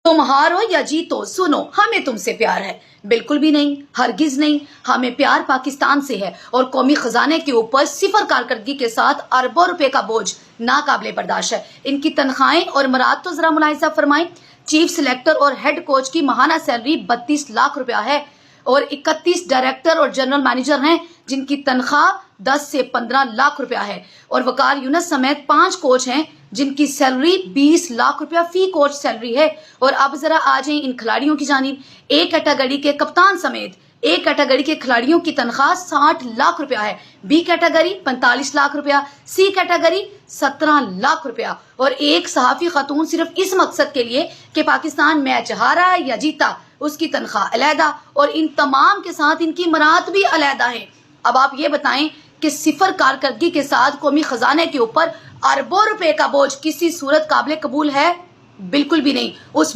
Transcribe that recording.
तुम हारो या जीतो, सुनो हमें तुमसे प्यार है। बिल्कुल भी नहीं, हरगिज नहीं। हमें प्यार पाकिस्तान से है और कौमी खजाने के ऊपर सिफर कारकर्दगी के साथ अरबों रुपए का बोझ नाकाबिले बर्दाश्त है। इनकी तनख्वाहें और मराद तो जरा मुलाहिजा फरमाएं। चीफ सिलेक्टर और हेड कोच की माहाना सैलरी 32 लाख रुपया है और 31 डायरेक्टर और जनरल मैनेजर हैं जिनकी तनख्वाह 10 से 15 लाख रुपया है और वकार यूनुस समेत 5 कोच हैं जिनकी सैलरी 20 लाख रुपया फी कोच सैलरी है। और अब जरा आ जाएं इन खिलाड़ियों की जानिब। ए कैटेगरी के कप्तान समेत ए कैटेगरी के खिलाड़ियों की तनख्वाह 60 लाख रुपया है, बी कैटेगरी 45 लाख रुपया, सी कैटेगरी 17 लाख रुपया और एक सहाफी खातून सिर्फ इस मकसद के लिए कि पाकिस्तान मैच हारा या जीता उसकी तनख्वाह अलहदा और इन तमाम के साथ इनकी मरात भी अलहदा है। अब आप ये बताएं कि सिफर कारकर्दगी के साथ कौमी खजाने के ऊपर अरबों रुपए का बोझ किसी सूरत काबिल कबूल है? बिल्कुल भी नहीं। उस